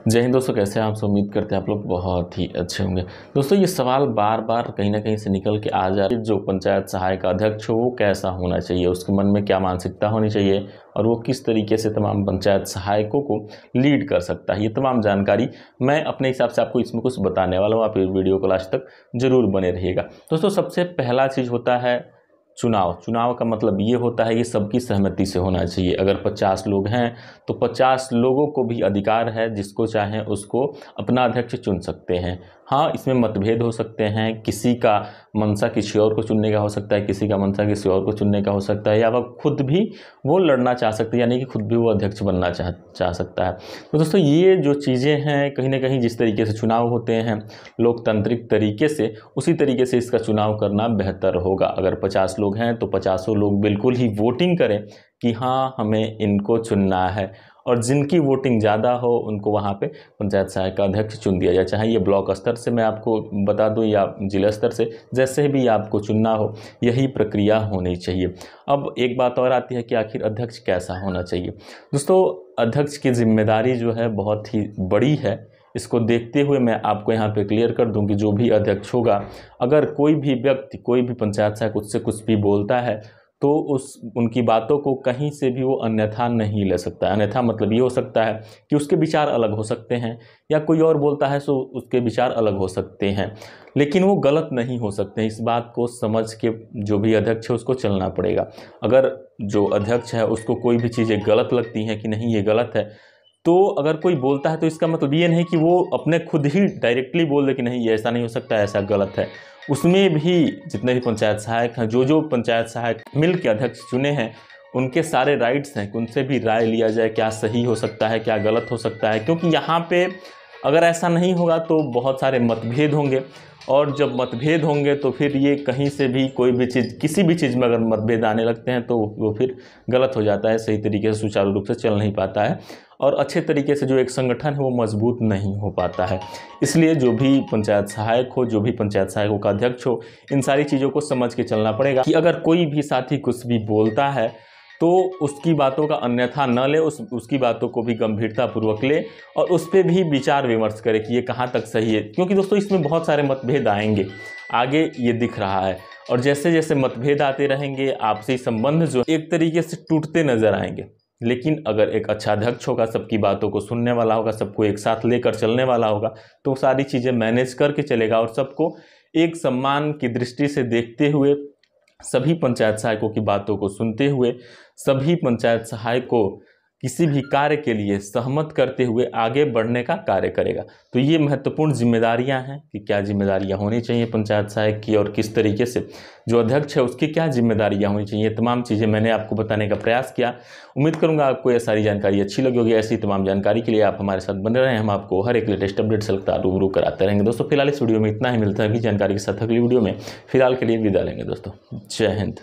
जय हिंद दोस्तों, कैसे हैं आप सब। उम्मीद करते हैं आप लोग बहुत ही अच्छे होंगे। दोस्तों ये सवाल बार बार कहीं ना कहीं से निकल के आ जा रहा है, जो पंचायत सहायक अध्यक्ष हो वो कैसा होना चाहिए, उसके मन में क्या मानसिकता होनी चाहिए और वो किस तरीके से तमाम पंचायत सहायकों को लीड कर सकता है। ये तमाम जानकारी मैं अपने हिसाब से आपको इसमें कुछ बताने वाला हूँ। आप इस वीडियो को लास्ट तक जरूर बने रहिएगा। दोस्तों सबसे पहला चीज़ होता है चुनाव का मतलब ये होता है कि सबकी सहमति से होना चाहिए। अगर 50 लोग हैं तो 50 लोगों को भी अधिकार है, जिसको चाहें उसको अपना अध्यक्ष चुन सकते हैं। हाँ, इसमें मतभेद हो सकते हैं, किसी का मंशा किसी और को चुनने का हो सकता है, किसी का मंशा किसी और को चुनने का हो सकता है, या वह खुद भी वो लड़ना चाह सकते हैं, यानी कि खुद भी वो अध्यक्ष बनना चाह सकता है। तो दोस्तों ये जो चीज़ें हैं, कहीं ना कहीं जिस तरीके से चुनाव होते हैं लोकतांत्रिक तरीके से, उसी तरीके से इसका चुनाव करना बेहतर होगा। अगर 50 लोग हैं तो 50 लोग बिल्कुल ही वोटिंग करें कि हाँ हमें इनको चुनना है, और जिनकी वोटिंग ज़्यादा हो उनको वहाँ पे पंचायत सहायक का अध्यक्ष चुन दिया जाए। चाहे ये ब्लॉक स्तर से मैं आपको बता दूं या जिला स्तर से, जैसे भी आपको चुनना हो यही प्रक्रिया होनी चाहिए। अब एक बात और आती है कि आखिर अध्यक्ष कैसा होना चाहिए। दोस्तों अध्यक्ष की जिम्मेदारी जो है बहुत ही बड़ी है। इसको देखते हुए मैं आपको यहाँ पे क्लियर कर दूं कि जो भी अध्यक्ष होगा, अगर कोई भी व्यक्ति, कोई भी पंचायत सहायक उससे कुछ भी बोलता है तो उनकी बातों को कहीं से भी वो अन्यथा नहीं ले सकता है। अन्यथा मतलब ये हो सकता है कि उसके विचार अलग हो सकते हैं, या कोई और बोलता है तो उसके विचार अलग हो सकते हैं, लेकिन वो गलत नहीं हो सकते हैं। इस बात को समझ के जो भी अध्यक्ष है उसको चलना पड़ेगा। अगर जो अध्यक्ष है उसको कोई भी चीज़ें गलत लगती हैं कि नहीं ये गलत है, तो अगर कोई बोलता है तो इसका मतलब ये नहीं कि वो अपने खुद ही डायरेक्टली बोल दे कि नहीं ये ऐसा नहीं हो सकता, ऐसा गलत है। उसमें भी जितने भी पंचायत सहायक हैं, जो पंचायत सहायक मिल के अध्यक्ष चुने हैं, उनके सारे राइट्स हैं कि उनसे भी राय लिया जाए, क्या सही हो सकता है, क्या गलत हो सकता है। क्योंकि यहाँ पे अगर ऐसा नहीं होगा तो बहुत सारे मतभेद होंगे, और जब मतभेद होंगे तो फिर ये कहीं से भी कोई भी चीज़, किसी भी चीज़ में अगर मतभेद आने लगते हैं तो वो फिर गलत हो जाता है, सही तरीके से सुचारू रूप से चल नहीं पाता है, और अच्छे तरीके से जो एक संगठन है वो मजबूत नहीं हो पाता है। इसलिए जो भी पंचायत सहायक हो, जो भी पंचायत सहायकों का अध्यक्ष हो, इन सारी चीज़ों को समझ के चलना पड़ेगा कि अगर कोई भी साथी कुछ भी बोलता है तो उसकी बातों का अन्यथा न ले, उसकी बातों को भी गंभीरतापूर्वक ले और उस पर भी विचार विमर्श करे कि ये कहाँ तक सही है। क्योंकि दोस्तों इसमें बहुत सारे मतभेद आएंगे, आगे ये दिख रहा है, और जैसे जैसे मतभेद आते रहेंगे आपसी संबंध जो एक तरीके से टूटते नजर आएंगे। लेकिन अगर एक अच्छा अध्यक्ष होगा, सबकी बातों को सुनने वाला होगा, सबको एक साथ लेकर चलने वाला होगा, तो सारी चीज़ें मैनेज करके चलेगा, और सबको एक सम्मान की दृष्टि से देखते हुए, सभी पंचायत सहायकों की बातों को सुनते हुए, सभी पंचायत सहायक को किसी भी कार्य के लिए सहमत करते हुए आगे बढ़ने का कार्य करेगा। तो ये महत्वपूर्ण जिम्मेदारियां हैं कि क्या जिम्मेदारियां होनी चाहिए पंचायत सहायक की, और किस तरीके से जो अध्यक्ष है उसकी क्या जिम्मेदारियां होनी चाहिए। तमाम चीज़ें मैंने आपको बताने का प्रयास किया। उम्मीद करूंगा आपको यह सारी जानकारी अच्छी लगी होगी। ऐसी तमाम जानकारी के लिए आप हमारे साथ बने रहें, हम आपको हर एक लेटेस्ट अपडेट से लगता रूबरू कराते रहेंगे। दोस्तों फिलहाल इस वीडियो में इतना ही, मिलता है अगली जानकारी के साथ अगली वीडियो में। फिलहाल के लिए विदा लेंगे दोस्तों। जय हिंद।